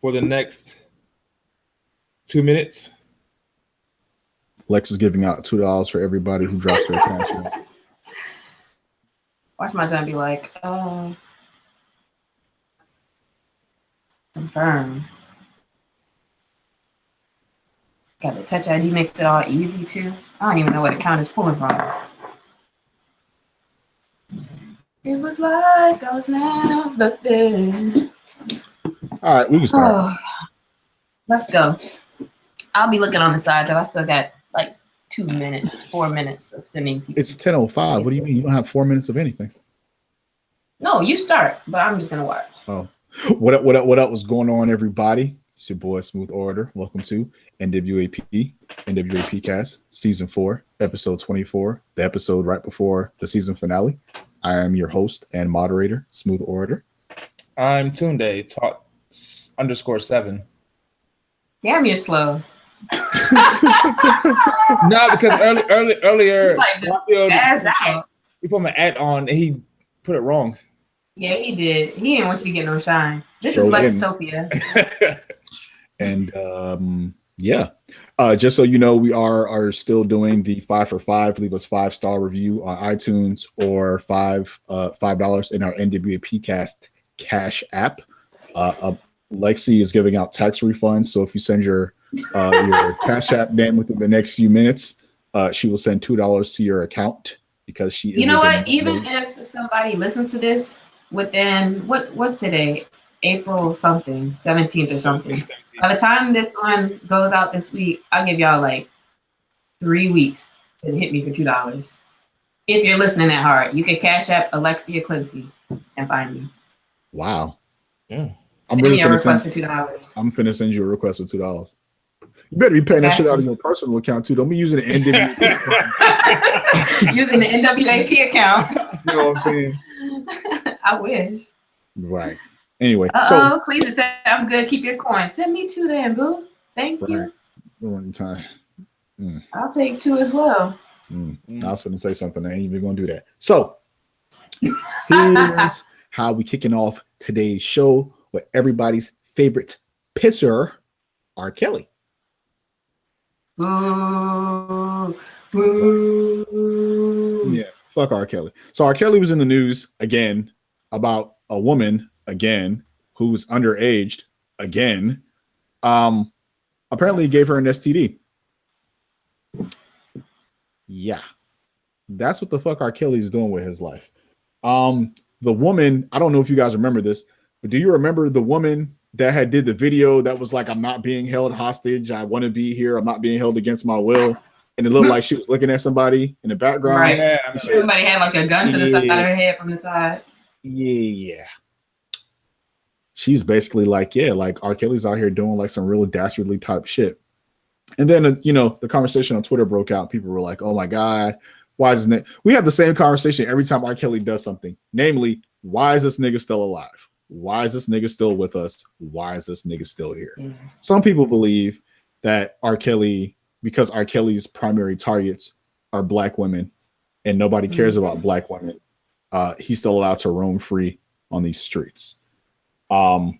for the next 2 minutes. Lex is giving out $2 for everybody who drops their cash out. Watch my John be like, confirm. Got the Touch ID, makes it all easy too. I don't even know what account is pulling from. It was like I was now, but then. All right, we can start. Oh, let's go. I'll be looking on the side though. I still got like 4 minutes of sending people. It's 10:05. What do you mean? You don't have 4 minutes of anything? No, you start, but I'm just gonna watch. Oh, what up? What up? What up? What's going on, everybody? It's your boy Smooth Order. Welcome to NWAP Cast Season 4, Episode 24, the episode right before the season finale. I am your host and moderator, Smooth Order. I'm Tunde, _7. Damn, you're slow. No, because earlier he put my ad on and he put it wrong. Yeah, he did. He didn't want you to get no shine. This is Lextopia. And yeah, just so you know, we are still doing the 5 for 5. Leave us 5-star review on iTunes or $5 in our NWAP Cast Cash app. Lexi is giving out tax refunds, so if you send your Cash App name within the next few minutes, she will send $2 to your account because she is. You know what? Even if somebody listens to this within what's today, April something, 17th or something. By the time this one goes out this week, I'll give y'all like 3 weeks to hit me for $2. If you're listening that hard, you can Cash App Alexia Quincy and find me. Wow. Yeah. Send me a request for $2. I'm finna send you a request for $2. You better be paying that shit out of your personal account too. Don't be using the NWAP account. Using the NWAP account. You know what I'm saying? I wish. Right. Anyway. So please say I'm good. Keep your coin. Send me 2 then, boo. Thank you. One time. I'll take 2 as well. I was gonna say something. I ain't even gonna do that. So here's how we kicking off today's show with everybody's favorite pisser, R. Kelly. Boo. Boo. Yeah, fuck R. Kelly. So R. Kelly was in the news again about a woman again who was underaged again. Apparently he gave her an STD. Yeah, that's what the fuck R. Kelly is doing with his life. The woman, I don't know if you guys remember this, but do you remember the woman that did the video that was like, I'm not being held hostage. I want to be here. I'm not being held against my will. And it looked like she was looking at somebody in the background. Right. Yeah, somebody had like a gun to the side of her head from the side. Yeah. She's basically like, yeah, like R. Kelly's out here doing like some real dastardly type shit. And then, the conversation on Twitter broke out. People were like, oh my God, why isn't it? We have the same conversation every time R. Kelly does something. Namely, why is this nigga still alive? Why is this nigga still with us? Why is this nigga still here? Some people believe that R. Kelly, because R. Kelly's primary targets are black women and nobody cares about black women, he's still allowed to roam free on these streets. Yeah,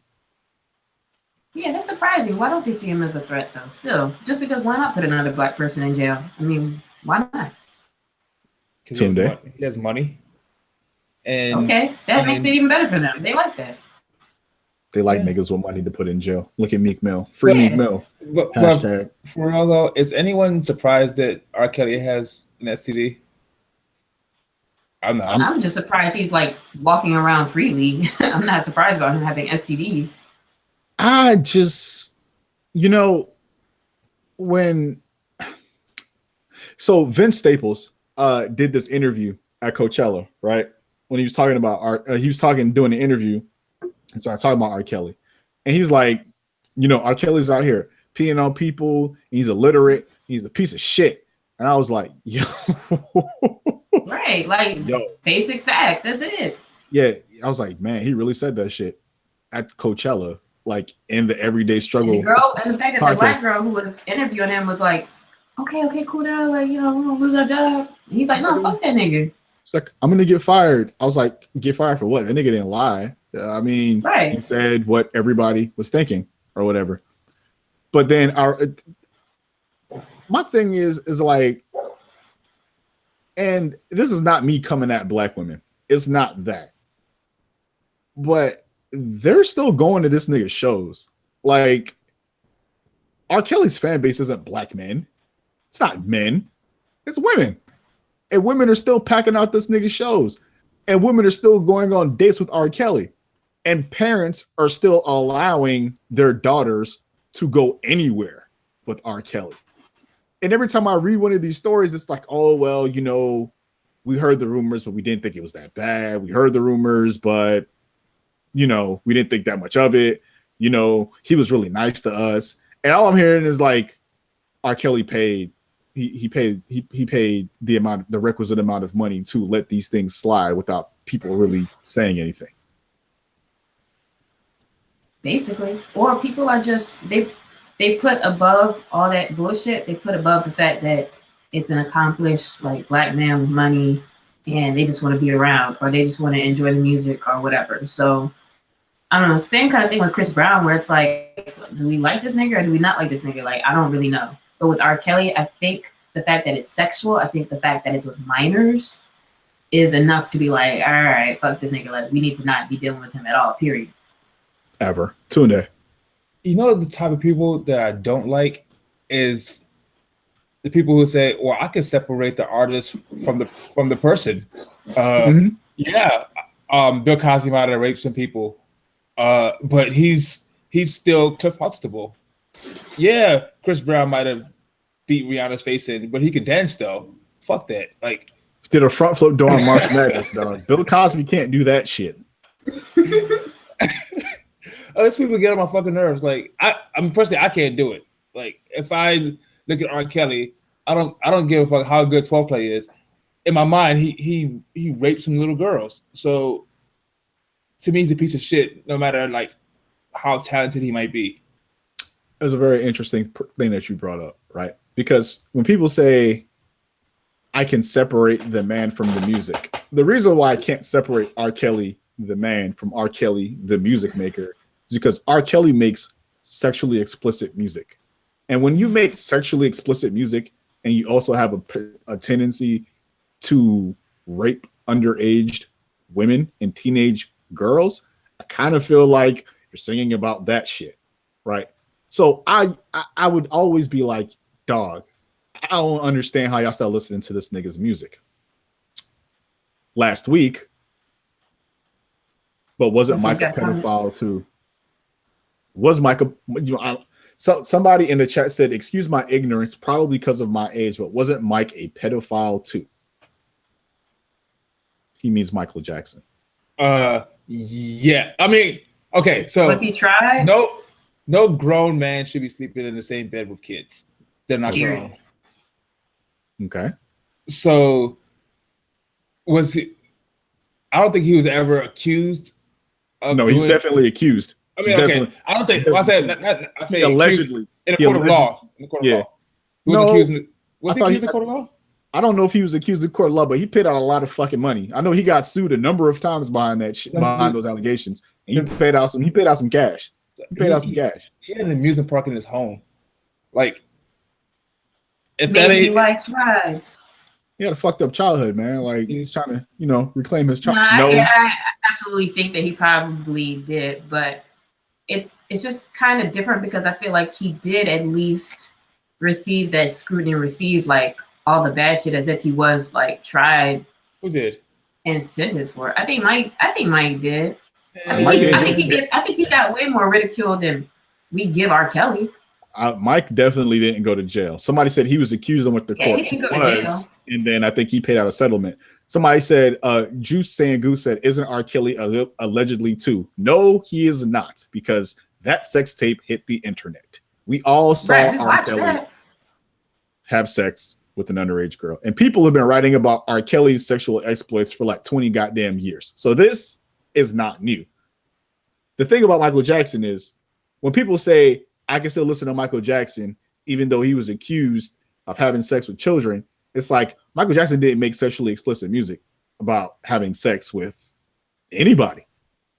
that's surprising. Why don't they see him as a threat though? Still, just because why not put another black person in jail? I mean, why not? Because he has money. And okay, that makes it even better for them. They like that. They like niggas with money to put in jail. Look at Meek Mill. Free Meek Mill. But for real though, is anyone surprised that R. Kelly has an STD? I'm not. I'm just surprised he's like walking around freely. I'm not surprised about him having STDs. I just, so Vince Staples did this interview at Coachella, right? When he was talking about doing the interview, and so I talking about R. Kelly, and he's like, R. Kelly's out here peeing on people. He's illiterate. He's a piece of shit. And I was like, yo, right, like basic facts. That's it. Yeah, I was like, man, he really said that shit at Coachella, like in the everyday struggle. And the fact that the black girl who was interviewing him was like, okay, cool down, like we're gonna lose our job. And he's like, no, fuck that nigga. It's like, I'm gonna get fired. I was like, get fired for what? That nigga didn't lie. I mean, He said what everybody was thinking. or whatever. But then my thing is like, and this is not me coming at black women. It's not that. But they're still going to this nigga's shows. Like, R. Kelly's fan base isn't black men. It's not men. It's women. And women are still packing out this nigga's shows. And women are still going on dates with R. Kelly. And parents are still allowing their daughters to go anywhere with R. Kelly. And every time I read one of these stories, it's like, oh, well, you know, we heard the rumors, but we didn't think it was that bad. We heard the rumors, but, you know, we didn't think that much of it. You know, he was really nice to us. And all I'm hearing is like, R. Kelly paid, he paid the requisite amount of money to let these things slide without people really saying anything. Basically, or people are just they put above all that bullshit. They put above the fact that it's an accomplished like black man with money, and they just want to be around, or they just want to enjoy the music or whatever. So I don't know. It's the same kind of thing with Chris Brown, where it's like, do we like this nigga or do we not like this nigga? Like, I don't really know. But with R. Kelly, I think the fact that it's sexual, I think the fact that it's with minors is enough to be like, all right, fuck this nigga. Like, we need to not be dealing with him at all, period. Ever. Tune. You know, the type of people that I don't like is the people who say, well, I can separate the artist from the person. Yeah. Bill Cosby might have raped some people, but he's still Cliff Huxtable. Yeah, Chris Brown might have beat Rihanna's face in, but he could dance though. Fuck that. Like, did a front flip during March Madness, dog. Bill Cosby can't do that shit. Those people get on my fucking nerves. Like, I'm personally, I can't do it. Like, if I look at R. Kelly, I don't give a fuck how good 12 play is. In my mind, he raped some little girls. So to me, he's a piece of shit, no matter like how talented he might be. That's a very interesting thing that you brought up, right? Because when people say I can separate the man from the music, the reason why I can't separate R. Kelly, the man, from R. Kelly, the music maker, is because R. Kelly makes sexually explicit music. And when you make sexually explicit music and you also have a tendency to rape underage women and teenage girls, I kind of feel like you're singing about that shit, right? So I would always be like, dog, I don't understand how y'all start listening to this nigga's music. Last week, but wasn't Mike a pedophile too? Was Mike a, so somebody in the chat said, excuse my ignorance, probably because of my age, but wasn't Mike a pedophile too? He means Michael Jackson. Yeah. I mean, okay, so was he tried? No grown man should be sleeping in the same bed with kids. They're not grown. Okay. So was he? I don't think he was ever accused of. No, he's definitely accused. I mean, okay. I don't think. Well, I say allegedly in a court of law. In the court of law. He was accused. Was he accused in the court of law? I don't know if he was accused in court of law, but he paid out a lot of fucking money. I know he got sued a number of times behind that shit, behind those allegations, and he paid out some cash. He paid out some cash. He had an amusement park in his home. Like, if maybe that ain't, he likes rides. He had a fucked up childhood, man. Like, he's trying to, reclaim his child. I absolutely think that he probably did, but it's just kind of different because I feel like he did at least receive that scrutiny, receive like all the bad shit as if he was like tried. Who did? And sentenced for it. I think Mike did. Yeah, I think he got way more ridicule than we give R. Kelly. Mike definitely didn't go to jail. Somebody said he was accused of what the court he didn't go to jail. And then I think he paid out a settlement. Somebody said, Juice Sangu said, isn't R. Kelly allegedly too? No, he is not, because that sex tape hit the internet. We all saw R. Kelly have sex with an underage girl. And people have been writing about R. Kelly's sexual exploits for like 20 goddamn years. So this is not new. The thing about Michael Jackson is when people say, I can still listen to Michael Jackson, even though he was accused of having sex with children, it's like Michael Jackson didn't make sexually explicit music about having sex with anybody,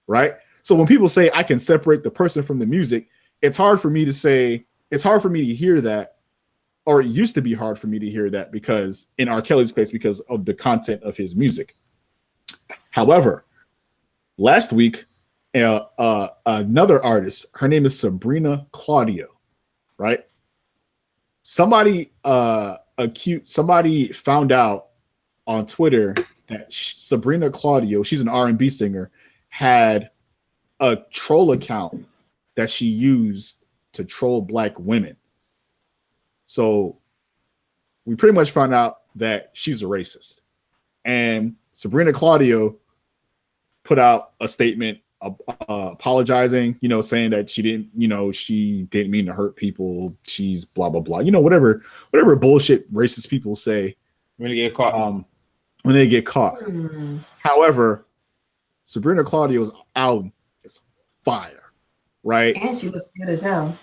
right? So when people say I can separate the person from the music, it's hard for me to say, it's hard for me to hear that, or it used to be hard for me to hear that because in R. Kelly's case, because of the content of his music. However, last week, another artist, her name is Sabrina Claudio, right? Somebody found out on Twitter that Sabrina Claudio, she's an R&B singer, had a troll account that she used to troll Black women. So we pretty much found out that she's a racist. And Sabrina Claudio put out a statement apologizing, saying that she didn't mean to hurt people. She's blah, blah, blah. Whatever bullshit racist people say when they get caught. However, Sabrina Claudio's album is fire, right? And she looks good as hell.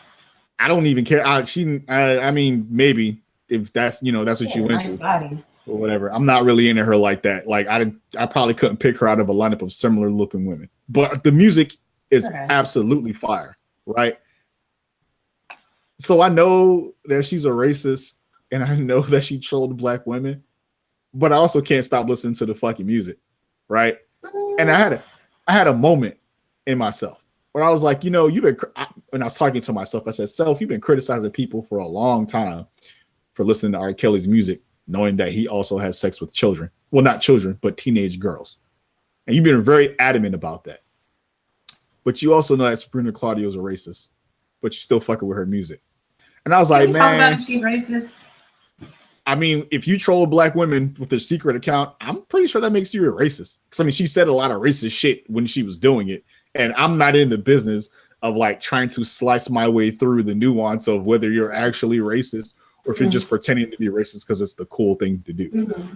I don't even care. I mean, maybe if that's what you went to. Body. Or whatever. I'm not really into her like that. Like I probably couldn't pick her out of a lineup of similar looking women. But the music is absolutely fire, right? So I know that she's a racist and I know that she trolled Black women, but I also can't stop listening to the fucking music, right? And I had a moment in myself where I was like, when I was talking to myself, I said, "Self, you've been criticizing people for a long time for listening to R. Kelly's music, knowing that he also has sex with children. Well, not children, but teenage girls. And you've been very adamant about that. But you also know that Sabrina Claudio is a racist, but you're still fucking with her music." And I was like, man, talk about if she's racist. I mean, if you troll Black women with a secret account, I'm pretty sure that makes you a racist. Because I mean, she said a lot of racist shit when she was doing it. And I'm not in the business of like trying to slice my way through the nuance of whether you're actually racist or if you're just pretending to be racist because it's the cool thing to do. Mm-hmm.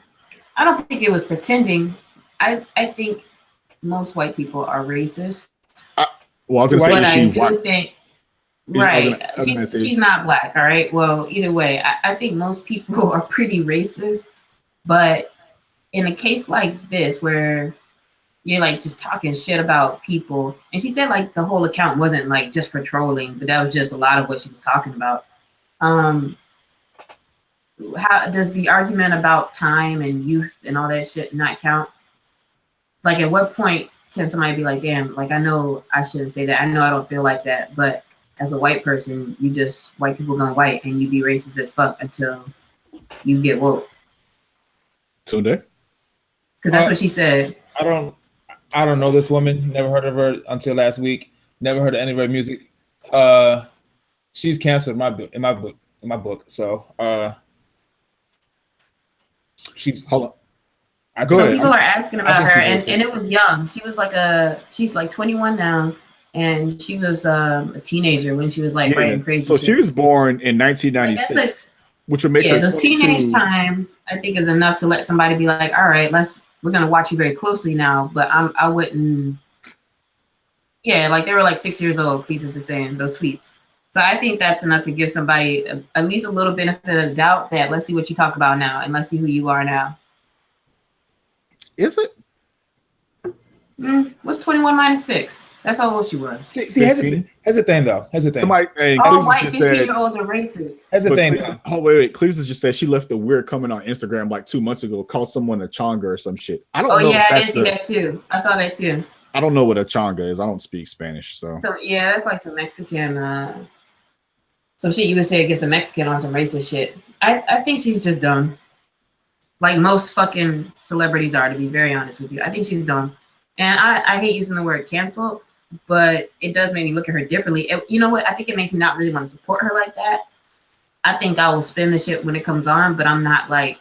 I don't think it was pretending. I think most white people are racist. I was going to say, she's not Black, all right? Well, either way, I think most people are pretty racist. But in a case like this where you're like just talking shit about people, and she said like the whole account wasn't like just for trolling, but that was just a lot of what she was talking about. How does the argument about time and youth and all that shit not count? Like, at what point can somebody be like, damn, like, I know I shouldn't say that. I know I don't feel like that. But as a white person, white people gonna white and you be racist as fuck until you get woke. Today? Because that's what she said. I don't know this woman. Never heard of her until last week. Never heard of any of her music. She's canceled in my book. So she's hold on. People are asking about her, and it was young. She's like 21 now, and she was a teenager when she was like writing crazy. So she was born in 1996, which would make her the teenage time. I think is enough to let somebody be like, all right, we're gonna watch you very closely now. But I wouldn't. Yeah, like they were like 6 years old. Pieces are saying those tweets. So I think that's enough to give somebody at least a little benefit of the doubt that let's see what you talk about now and let's see who you are now. Is it? What's 21 minus 6? That's how old she was. See, here's the thing though. Somebody, all white 15-year-olds are racist. Here's the thing. Oh, wait. Cleveland just said she left a weird comment on Instagram like 2 months ago, called someone a chonga or some shit. I don't know. Oh, yeah, I did see that too. I saw that too. I don't know what a chonga is. I don't speak Spanish. So yeah, that's like some Mexican, some shit you would say against a Mexican on some racist shit. I think she's just dumb. Like most fucking celebrities are, to be very honest with you. I think she's dumb. And I hate using the word cancel, but it does make me look at her differently. You know what? I think it makes me not really want to support her like that. I think I will spin the shit when it comes on, but I'm not like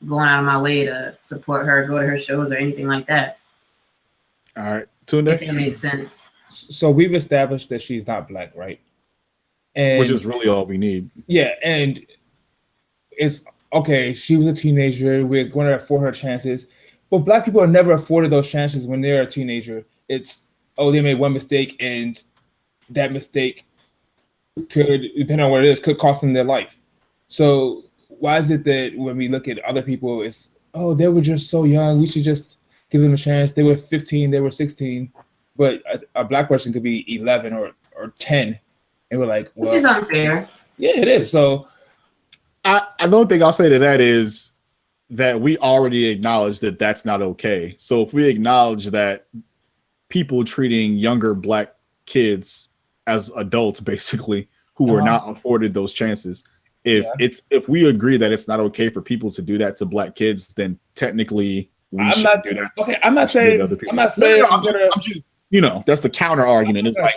going out of my way to support her, go to her shows or anything like that. All right. Tune in. If that makes sense. So we've established that she's not Black, right? And which is really all we need. Yeah, and it's okay. She was a teenager. We're going to afford her chances, but Black people are never afforded those chances when they're a teenager. It's they made one mistake, and that mistake could, depending on what it is, could cost them their life. So why is it that when we look at other people, it's they were just so young, we should just give them a chance. They were 15, they were 16, but a Black person could be 11 or 10. And we're like, well, it's unfair. Yeah, it is. So I the only thing I'll say to that is that we already acknowledge that that's not okay. So if we acknowledge that people treating younger black kids as adults, basically, who were not afforded those chances, if we agree that it's not okay for people to do that to black kids, then technically we should do that. Okay, I'm not saying. I'm not saying. No, I'm just, you know, that's the counter argument. It's like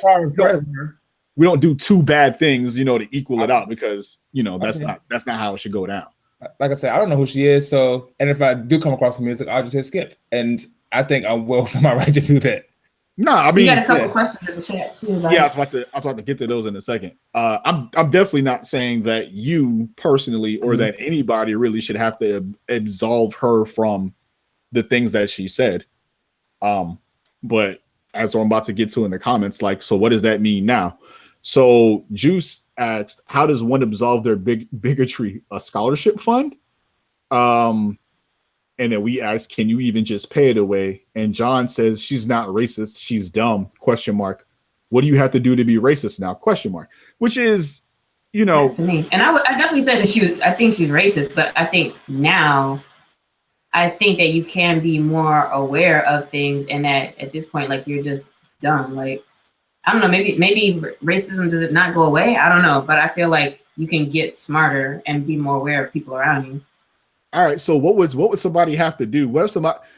we don't do two bad things, you know, to equal it out, because you know that's not how it should go down. Like I said, I don't know who she is, so, and if I do come across the music, I'll just hit skip, and I think I'm well for my right to do that. No, I mean, you got a couple questions in the chat. I was about to get to those in a second. I'm definitely not saying that you personally or that anybody really should have to absolve her from the things that she said. But as I'm about to get to in the comments, like, so what does that mean now? So Juice asked, how does one absolve their bigotry? A scholarship fund? And then we asked, can you even just pay it away? And John says, she's not racist, she's dumb, question mark. What do you have to do to be racist now? Question mark. Which is, you know. And I definitely said that I think she's racist, but I think now, I think that you can be more aware of things, and that at this point, like, you're just dumb. Like, I don't know, maybe racism, does it not go away? I don't know, but I feel like you can get smarter and be more aware of people around you. All right. So what would somebody have to do? What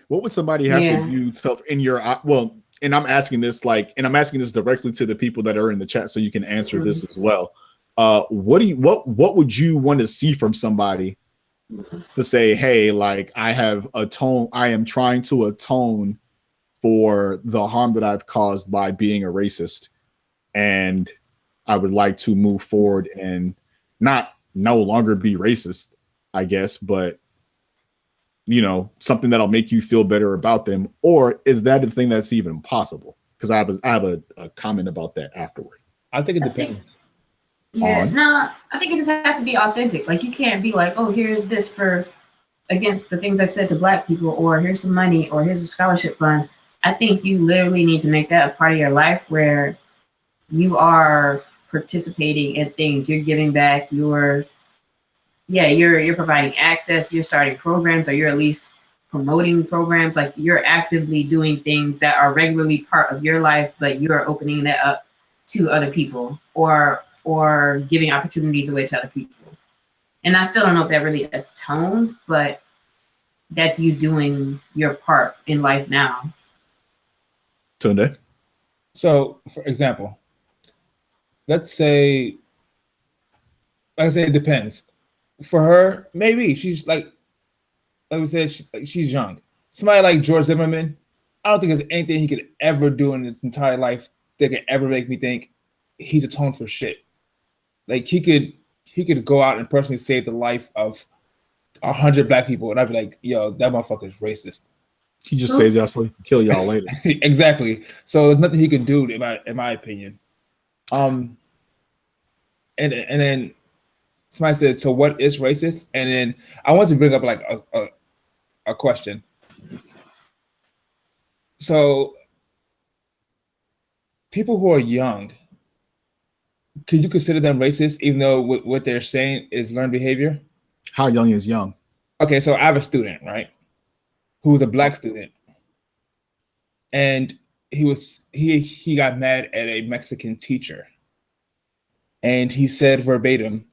would somebody have to do to, in your, well, and I'm asking this directly to the people that are in the chat, so you can answer this as well. What would you want to see from somebody to say, hey, like, I am trying to atone for the harm that I've caused by being a racist, and I would like to move forward and not no longer be racist, I guess, but, you know, something that'll make you feel better about them? Or is that the thing that's even possible? Because I have a comment about that afterward. I think it depends. I think it just has to be authentic. Like, you can't be like, oh, here's this for against the things I've said to black people, or here's some money, or here's a scholarship fund. I think you literally need to make that a part of your life where you are participating in things, you're giving back, you're providing access, you're starting programs, or you're at least promoting programs. Like, you're actively doing things that are regularly part of your life, but you're opening that up to other people, or giving opportunities away to other people. And I still don't know if that really atones, but that's you doing your part in life now. Tunde? So, for example, let's say it depends. For her, maybe she's like we said, she's young. Somebody like George Zimmerman, I don't think there's anything he could ever do in his entire life that could ever make me think he's atoned for shit. Like, he could go out and personally save the life of 100 black people, and I'd be like, yo, that motherfucker's racist. He just saves y'all so he can kill y'all later. Exactly. So there's nothing he can do, in my opinion. And then somebody said, so what is racist? And then I want to bring up like a question. So people who are young, could you consider them racist even though what they're saying is learned behavior? How young is young? Okay, so I have a student, right, who's a black student, and he got mad at a Mexican teacher, and he said verbatim,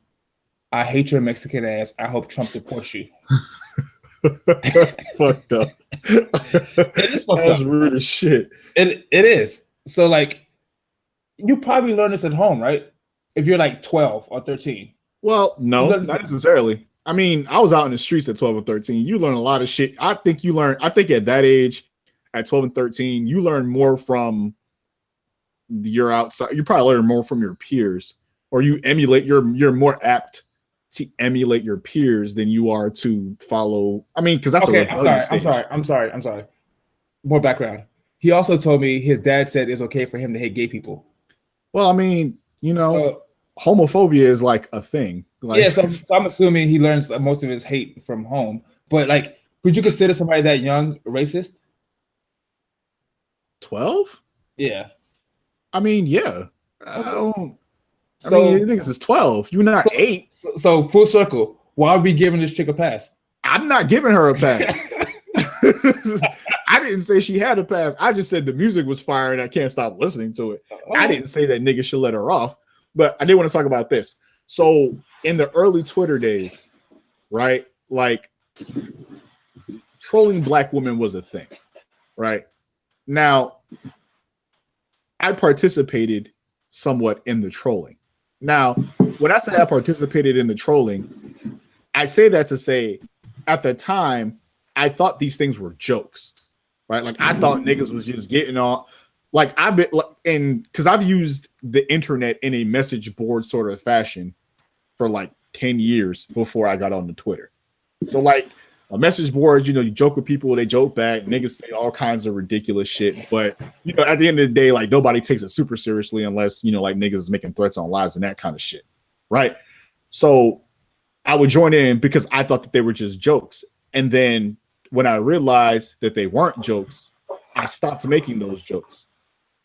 "I hate your Mexican ass. I hope Trump deports you." That's fucked up. It is fucked That's up. rude as shit. It is. So, like, you probably learn this at home, right? If you're like 12 or 13. Well, no, not necessarily. I mean, I was out in the streets at 12 or 13. You learn a lot of shit. I think at that age, at 12 and 13, you learn more from your outside. You probably learn more from your peers, or you emulate. You're more apt to emulate your peers than you are to follow. I mean, because that's okay. I'm sorry. More background. He also told me his dad said it's okay for him to hate gay people. Well, I mean, you know, homophobia is like a thing. Like, yeah, so I'm assuming he learns most of his hate from home. But like, could you consider somebody that young racist? 12? Yeah. I mean, yeah. I don't. I mean, niggas is 12. You're not 8. So full circle. Why are we giving this chick a pass? I'm not giving her a pass. I didn't say she had a pass. I just said the music was fire and I can't stop listening to it. I didn't say that niggas should let her off, but I did want to talk about this. So in the early Twitter days, right? Like trolling black women was a thing, right? Now, I participated somewhat in the trolling. Now, when I say I participated in the trolling, I say that to say at the time, I thought these things were jokes, right? Like I thought niggas was just getting on. Like I've been, and because I've used the internet in a message board sort of fashion for like 10 years before I got on the Twitter. So like a message board, you know, you joke with people, they joke back, niggas say all kinds of ridiculous shit. But you know, at the end of the day, like nobody takes it super seriously unless, you know, like niggas is making threats on lives and that kind of shit, right? So I would join in because I thought that they were just jokes. And then when I realized that they weren't jokes, I stopped making those jokes.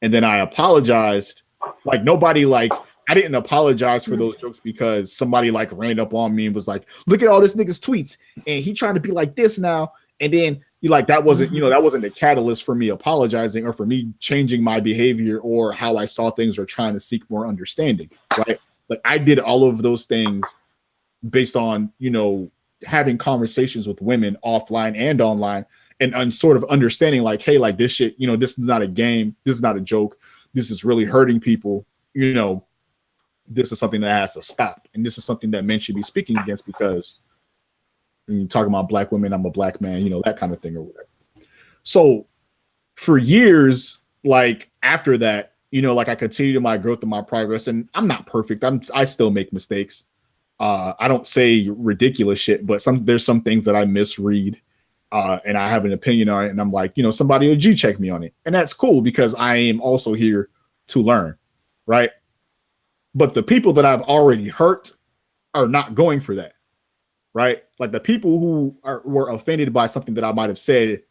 And then I apologized. Like nobody, like I didn't apologize for those jokes because somebody like ran up on me and was like, look at all this nigga's tweets and he trying to be like this now. And then you like, that wasn't, you know, that wasn't the catalyst for me apologizing or for me changing my behavior or how I saw things or trying to seek more understanding, right? Like I did all of those things based on, you know, having conversations with women offline and online and sort of understanding like, hey, like this shit, you know, this is not a game. This is not a joke. This is really hurting people. You know, this is something that has to stop. And this is something that men should be speaking against because when you're talking about black women, I'm a black man, you know, that kind of thing or whatever. So for years, like after that, you know, like I continued my growth and my progress and I'm not perfect. I still make mistakes. I don't say ridiculous shit, but there's some things that I misread and I have an opinion on it. And I'm like, you know, somebody will G-check me on it. And that's cool because I am also here to learn, right? But the people that I've already hurt are not going for that, right? Like the people who were offended by something that I might have said,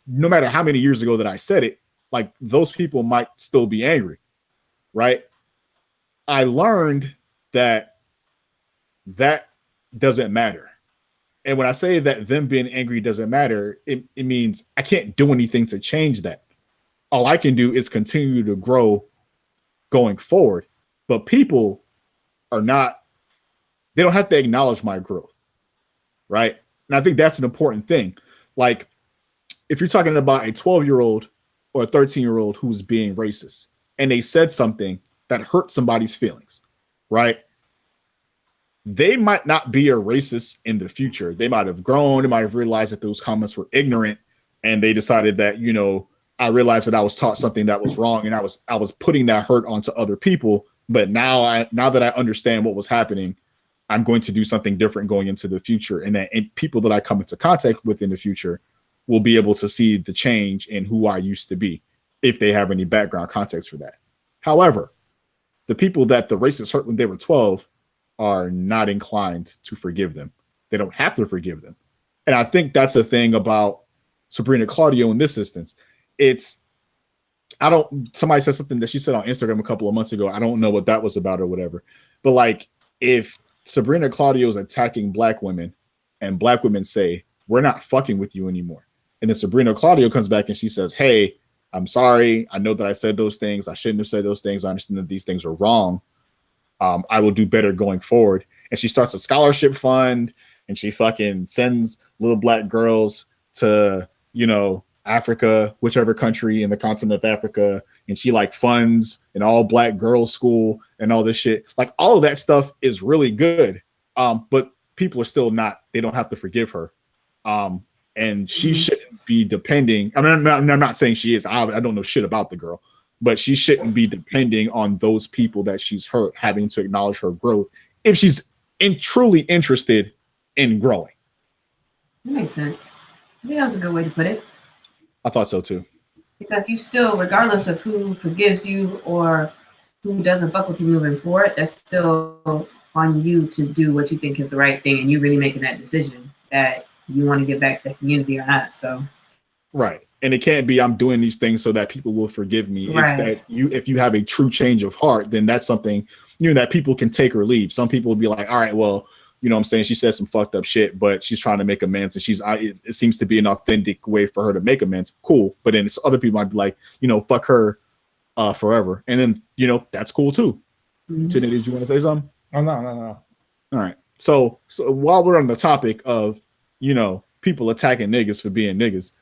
no matter how many years ago that I said it, like those people might still be angry, right? I learned that doesn't matter. And when I say that them being angry doesn't matter, it means I can't do anything to change that. All I can do is continue to grow going forward. But people are not, they don't have to acknowledge my growth, right? And I think that's an important thing. Like if you're talking about a 12-year-old or a 13-year-old who's being racist and they said something that hurt somebody's feelings, right? They might not be a racist in the future. They might have grown. They might have realized that those comments were ignorant and they decided that, you know, I realized that I was taught something that was wrong and I was putting that hurt onto other people. But now that I understand what was happening, I'm going to do something different going into the future. And people that I come into contact with in the future will be able to see the change in who I used to be if they have any background context for that. However, the people that the racists hurt when they were 12 are not inclined to forgive them. They don't have to forgive them. And I think that's the thing about Sabrina Claudio in this instance. Somebody said something that she said on Instagram a couple of months ago. I don't know what that was about or whatever. But like if Sabrina Claudio is attacking black women and black women say, we're not fucking with you anymore. And then Sabrina Claudio comes back and she says, hey, I'm sorry. I know that I said those things. I shouldn't have said those things. I understand that these things are wrong. I will do better going forward. And she starts a scholarship fund and she fucking sends little black girls to, you know, Africa, whichever country in the continent of Africa. And she like funds an all black girls school and all this shit. Like all of that stuff is really good. But people are still they don't have to forgive her. And she shouldn't be depending. I mean, I'm not saying she is. I don't know shit about the girl. But she shouldn't be depending on those people that she's hurt having to acknowledge her growth if she's truly interested in growing. That makes sense. I think that was a good way to put it. I thought so too. Because you still, regardless of who forgives you or who doesn't fuck with you moving forward, that's still on you to do what you think is the right thing, and you really making that decision that you want to get back to the community or not. So, right. And it can't be I'm doing these things so that people will forgive me. Right. It's that if you have a true change of heart, then that's something that people can take or leave. Some people will be like, all right, well, you know what I'm saying? She said some fucked up shit, but she's trying to make amends, and it seems to be an authentic way for her to make amends. Cool. But then other people might be like, fuck her forever. And then, that's cool too. Mm-hmm. Tierney, did you want to say something? Oh, no. All right. So while we're on the topic of, people attacking niggas for being niggas,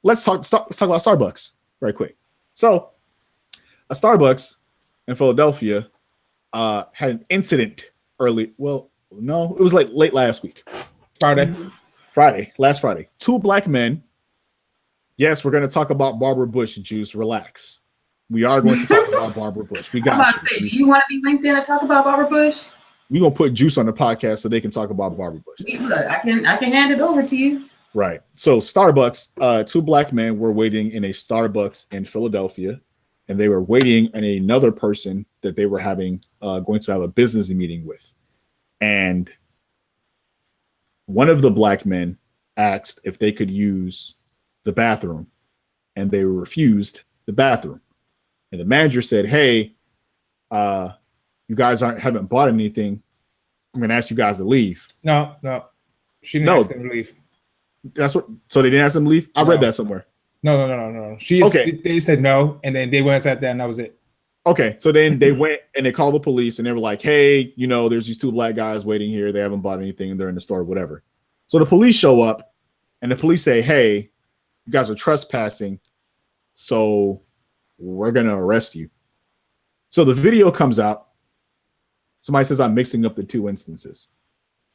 let's talk about Starbucks right quick. So a Starbucks in Philadelphia had an incident early. Well, no, it was like late last week. Last Friday. 2 black men. Yes, we're going to talk about Barbara Bush, Juice. Relax. We are going to talk about Barbara Bush. We got I'm about to say, do you want to be linked in and talk about Barbara Bush? We're going to put Juice on the podcast so they can talk about Barbara Bush. Look, I can hand it over to you. Right. So Starbucks, 2 black men were waiting in a Starbucks in Philadelphia, and they were waiting on another person that they were going to have a business meeting with. And one of the black men asked if they could use the bathroom, and they refused the bathroom. And the manager said, hey, you guys haven't bought anything. I'm going to ask you guys to leave. No. She didn't ask them to leave. So they didn't ask them to leave? I read that somewhere. No. They said no, and then they went and sat down, and that was it. Okay, so then they went and they called the police, and they were like, hey, there's these 2 black guys waiting here. They haven't bought anything, and they're in the store, whatever. So the police show up, and the police say, hey, you guys are trespassing, so we're going to arrest you. So the video comes out. Somebody says I'm mixing up the 2 instances.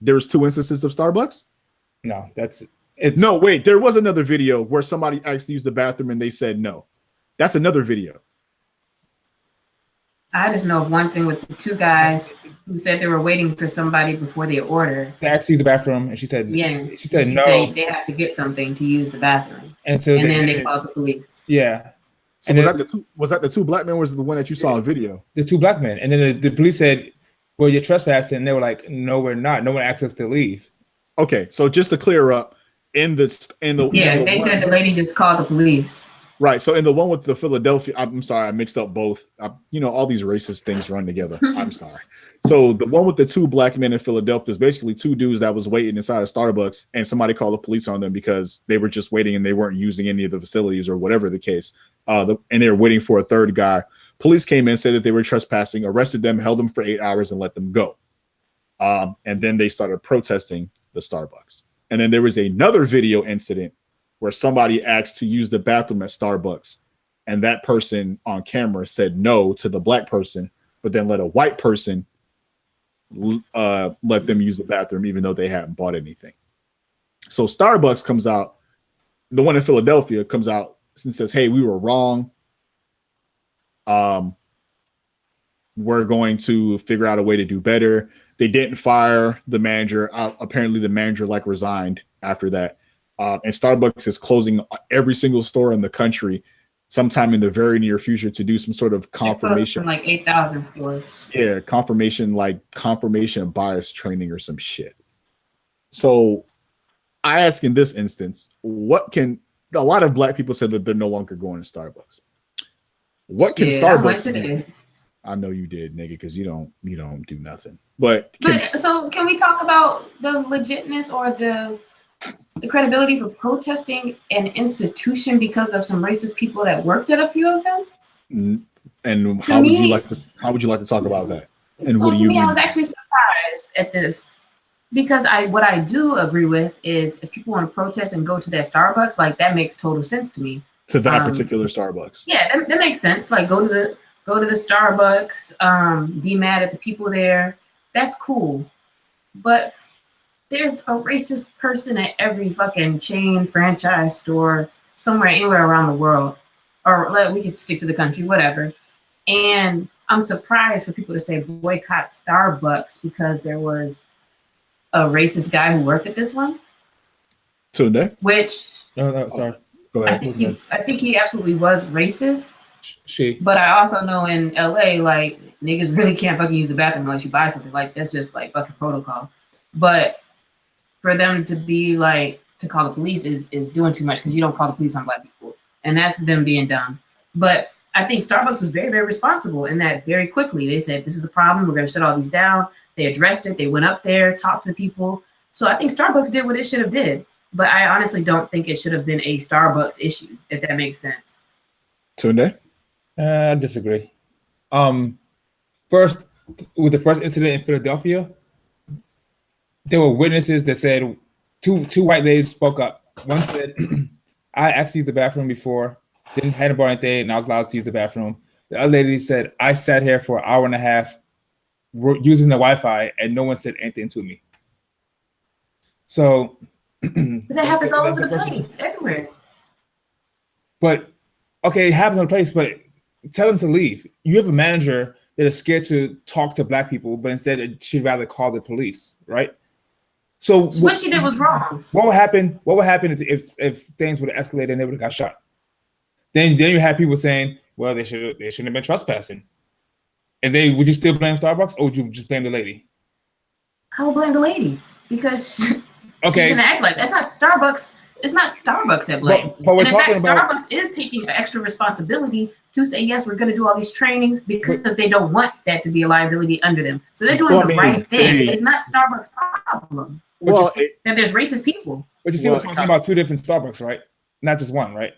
There was 2 instances of Starbucks? No, No, wait, there was another video where somebody asked to use the bathroom and they said no. That's another video. I just know of one thing with the 2 guys who said they were waiting for somebody before they ordered. They asked to use the bathroom, and she said no. She said they have to get something to use the bathroom. And then they called the police. Yeah. So was that the 2 black men, or was it the one that you saw on video? The 2 black men. And then the police said, well, you're trespassing. And they were like, no, we're not. No one asked us to leave. Okay, so just to clear up, they said the lady just called the police. Right. So in the one with the Philadelphia, I'm sorry, I mixed up both. All these racist things run together. I'm sorry. So the one with the 2 black men in Philadelphia is basically 2 dudes that was waiting inside of Starbucks, and somebody called the police on them because they were just waiting and they weren't using any of the facilities or whatever the case. And they were waiting for a 3rd guy. Police came in, said that they were trespassing, arrested them, held them for 8 hours, and let them go. And then they started protesting the Starbucks. And then there was another video incident where somebody asked to use the bathroom at Starbucks, and that person on camera said no to the black person, but then let a white person let them use the bathroom even though they hadn't bought anything. So Starbucks comes out, the one in Philadelphia comes out and says, hey, we were wrong. We're going to figure out a way to do better. They didn't fire the manager. Apparently the manager resigned after that. And Starbucks is closing every single store in the country sometime in the very near future to do some sort of confirmation. Like 8,000 stores. Yeah, confirmation bias training or some shit. So I ask in this instance, a lot of black people said that they're no longer going to Starbucks. What can Starbucks do? I know you did, nigga, because you don't do nothing. But so can we talk about the legitness or the credibility for protesting an institution because of some racist people that worked at a few of them? And how would you like to talk about that? And what do you mean? I was actually surprised at this because what I do agree with is if people want to protest and go to that Starbucks, that makes total sense to me. To that particular Starbucks. Yeah, that makes sense. Go to the Starbucks, be mad at the people there. That's cool. But there's a racist person at every fucking chain franchise store somewhere, anywhere around the world. Or we could stick to the country, whatever. And I'm surprised for people to say boycott Starbucks because there was a racist guy who worked at this one. Tunde? Which... No, sorry. Go ahead. I think he absolutely was racist. But I also know in LA, niggas really can't fucking use the bathroom unless you buy something. That's just fucking protocol. But for them to be to call the police is doing too much because you don't call the police on black people. And that's them being dumb. But I think Starbucks was very, very responsible in that very quickly. They said, this is a problem. We're going to shut all these down. They addressed it. They went up there, talked to people. So I think Starbucks did what it should have did. But I honestly don't think it should have been a Starbucks issue, if that makes sense. Tunde? I disagree. First, with the first incident in Philadelphia, there were witnesses that said two white ladies spoke up. One said, I actually used the bathroom before, hadn't bought anything, and I was allowed to use the bathroom. The other lady said, I sat here for an hour and a half using the Wi-Fi, and no one said anything to me. So but that happens all over the place, everywhere. But okay, it happens in a place, but tell them to leave. You have a manager that is scared to talk to Black people, but instead she'd rather call the police, right? So what she did was wrong. What would happen? What would happen if things would have escalated and they would have got shot? Then you have people saying, well, they shouldn't have been trespassing. And would you still blame Starbucks, or would you just blame the lady? I would blame the lady because okay, she's gonna act like that's not Starbucks. It's not Starbucks at blame. But we're talking about Starbucks is taking extra responsibility to say, yes, we're going to do all these trainings because they don't want that to be a liability under them. So they're doing the right thing. It's not Starbucks' problem. Well, that there's racist people. But you see, we're talking about two different Starbucks, right? Not just one, right?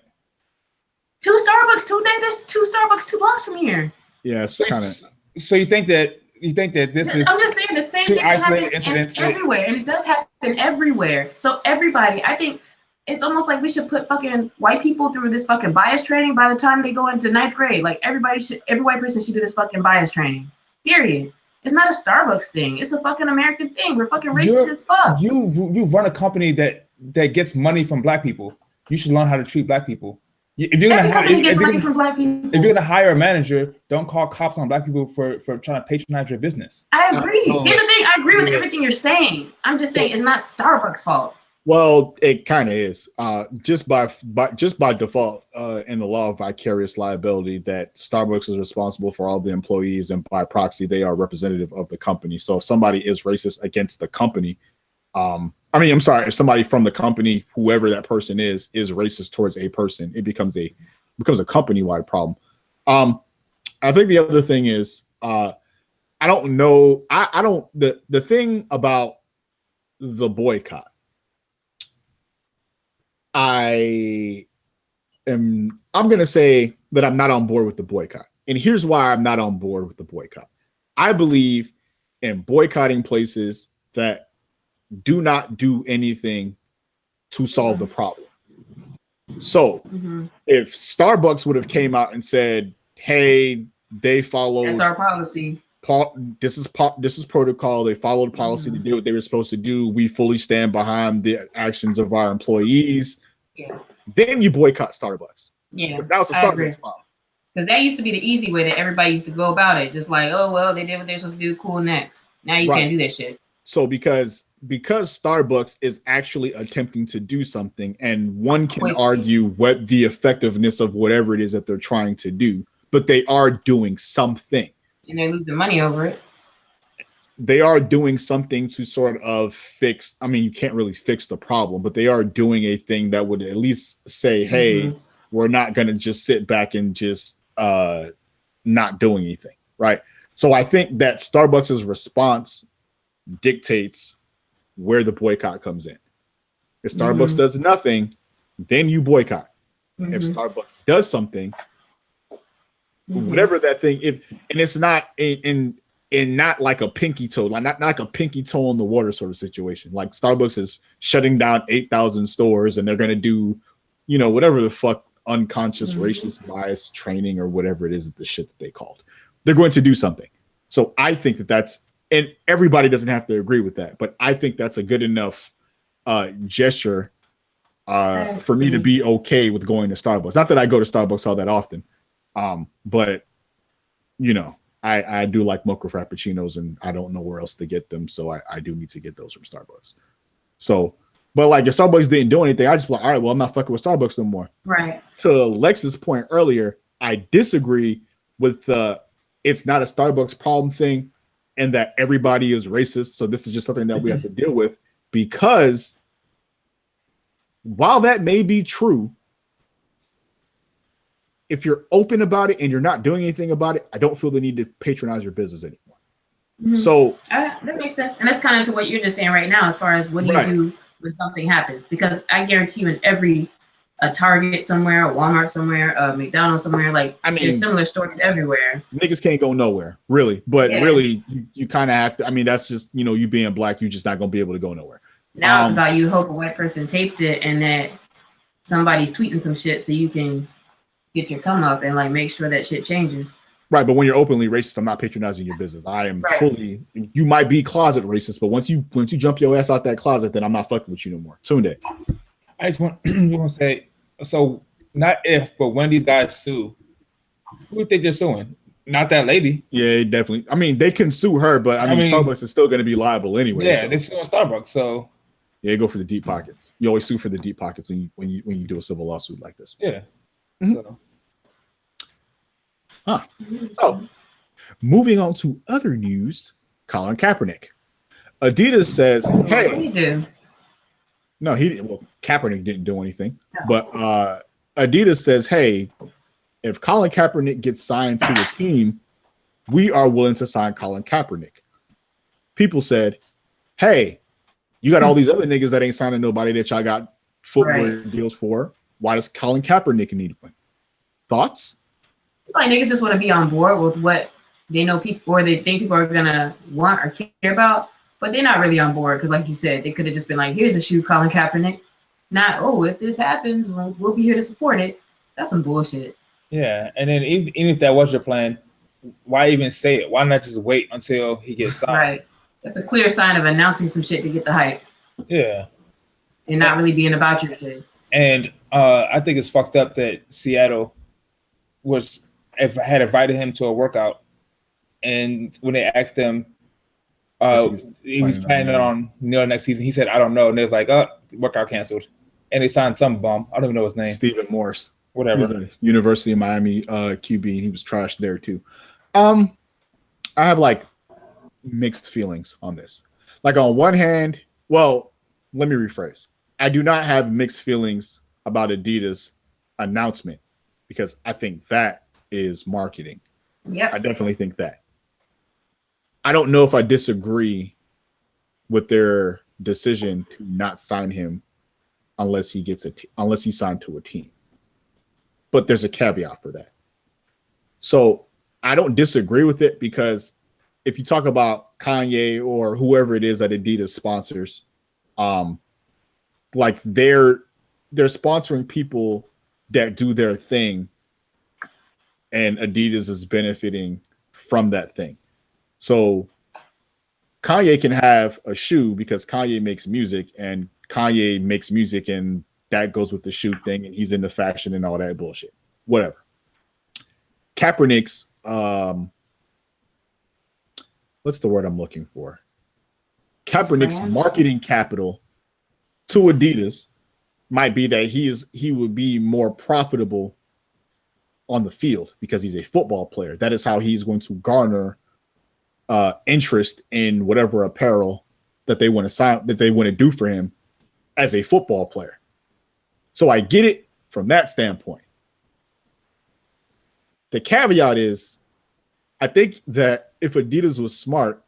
Two Starbucks, there's two Starbucks 2 blocks from here. Yeah, it's kind of. So you think that this is? I'm just saying the same thing happens everywhere, and it does happen everywhere. So everybody, I think. It's almost like we should put fucking white people through this fucking bias training by the time they go into 9th grade. Like every white person should do this fucking bias training. Period. It's not a Starbucks thing. It's a fucking American thing. We're fucking racist as fuck. You run a company that gets money from Black people. You should learn how to treat Black people. If you're gonna hire a manager, don't call cops on Black people for trying to patronize your business. I agree. Here's the thing. I agree with everything you're saying. I'm just saying it's not Starbucks' fault. Well, it kind of is. Just by default, in the law of vicarious liability, that Starbucks is responsible for all the employees, and by proxy, they are representative of the company. So if somebody is racist against the company, if somebody from the company, whoever that person is racist towards a person, it becomes a company-wide problem. I think the other thing is, I don't know. The thing about the boycott. I'm going to say that I'm not on board with the boycott. And here's why I'm not on board with the boycott. I believe in boycotting places that do not do anything to solve the problem. So if Starbucks would have came out and said, hey, they follow. That's our policy. This is protocol. They followed policy to do what they were supposed to do. We fully stand behind the actions of our employees. Yeah. Then you boycott Starbucks. Yeah, because that was a Starbucks problem. Because that used to be the easy way that everybody used to go about it. Just like, oh well, they did what they're supposed to do. Cool, next. Now you can't do that shit. So because Starbucks is actually attempting to do something, and one can argue what the effectiveness of whatever it is that they're trying to do, but they are doing something. And they're losing money over it. They are doing something to sort of fix. I mean, you can't really fix the problem, but they are doing a thing that would at least say, hey, we're not going to just sit back and just not doing anything. Right. So I think that Starbucks's response dictates where the boycott comes in. If Starbucks does nothing, then you boycott. If Starbucks does something, whatever that thing, and it's not not like a pinky toe, not like a pinky toe in the water sort of situation. Like Starbucks is shutting down 8,000 stores, and they're going to do, whatever the fuck unconscious racist bias training or whatever it is, the shit that they called. They're going to do something. So I think that's, and everybody doesn't have to agree with that, but I think that's a good enough gesture for me to be okay with going to Starbucks. Not that I go to Starbucks all that often, but I do like mocha frappuccinos, and I don't know where else to get them, so I do need to get those from Starbucks. So, but like if Starbucks didn't do anything, I just be like, all right, well, I'm not fucking with Starbucks no more. Right. To Lex's point earlier, I disagree with the it's not a Starbucks problem thing, and that everybody is racist. So this is just something that we have to deal with, because while that may be true, if you're open about it and you're not doing anything about it, I don't feel the need to patronize your business anymore. Mm-hmm. So that makes sense. And that's kind of to what you're just saying right now, as far as what do you do when something happens? Because I guarantee you in every a Target somewhere, a Walmart somewhere, a McDonald's somewhere, like there's similar stores everywhere. Niggas can't go nowhere, really. But really, you kind of have to. I mean, that's just, you know, you being black, you're just not going to be able to go nowhere. Now it's about you hope a white person taped it and that somebody's tweeting some shit so you can get your come up and like make sure that shit changes. Right, but when you're openly racist, I'm not patronizing your business. I am fully. You might be closet racist, but once you jump your ass out that closet, then I'm not fucking with you no more. Tunde. I just want to say, so not if, but when these guys sue, who do you think they're suing? Not that lady. Yeah, definitely. I mean, they can sue her, but I mean Starbucks is still going to be liable anyway. Yeah, so. They're suing Starbucks, so yeah, go for the deep pockets. You always sue for the deep pockets when you do a civil lawsuit like this. Yeah. Mm-hmm. So, moving on to other news, Colin Kaepernick. Adidas says, "Hey, what did he do?" No, he didn't. Well, Kaepernick didn't do anything, but Adidas says, "Hey, if Colin Kaepernick gets signed to a team, we are willing to sign Colin Kaepernick." People said, "Hey, you got all these other niggas that ain't signing nobody that y'all got footwear deals for. Why does Colin Kaepernick need one?" Thoughts? It's like niggas just want to be on board with what they know people or they think people are gonna want or care about. But they're not really on board because, like you said, they could have just been like, here's a shoe, Colin Kaepernick. Not, oh, if this happens, we'll be here to support it. That's some bullshit. Yeah, and then even if that was your plan, why even say it? Why not just wait until he gets signed? Right. That's a clear sign of announcing some shit to get the hype. Yeah. And not really being about your shit. And I think it's fucked up that Seattle had invited him to a workout, and when they asked him, he was planning on next season. He said, "I don't know." And there's like, "Oh, workout canceled," and they signed some bum. I don't even know his name. Stephen Morse, whatever. He's a University of Miami QB, and he was trashed there too. I have like mixed feelings on this. Like on one hand, well, let me rephrase. I do not have mixed feelings about Adidas announcement because I think that is marketing. Yeah, I definitely think that. I don't know if I disagree with their decision to not sign him unless he gets unless he's signed to a team. But there's a caveat for that. So I don't disagree with it because if you talk about Kanye or whoever it is that Adidas sponsors, like they're sponsoring people that do their thing, and Adidas is benefiting from that thing. So Kanye can have a shoe because Kanye makes music and Kanye makes music and that goes with the shoe thing and he's into fashion and all that bullshit. Whatever. Kaepernick's what's the word I'm looking for? Kaepernick's marketing capital to Adidas might be that he would be more profitable on the field because he's a football player. That is how he's going to garner interest in whatever apparel that they want to sign, that they want to do for him as a football player. So I get it from that standpoint. The caveat is, I think that if Adidas was smart,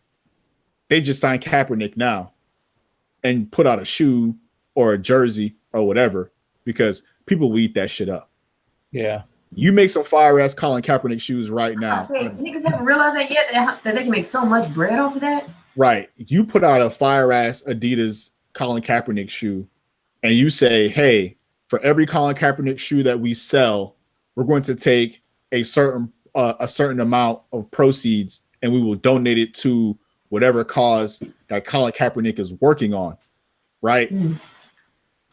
they just sign Kaepernick now and put out a shoe or a jersey or whatever, because people will eat that shit up. Yeah. You make some fire ass Colin Kaepernick shoes right now. I say, niggas haven't realized that yet, that they can make so much bread off of that. Right. You put out a fire ass Adidas Colin Kaepernick shoe and you say, hey, for every Colin Kaepernick shoe that we sell, we're going to take a certain amount of proceeds and we will donate it to whatever cause that Colin Kaepernick is working on. Right.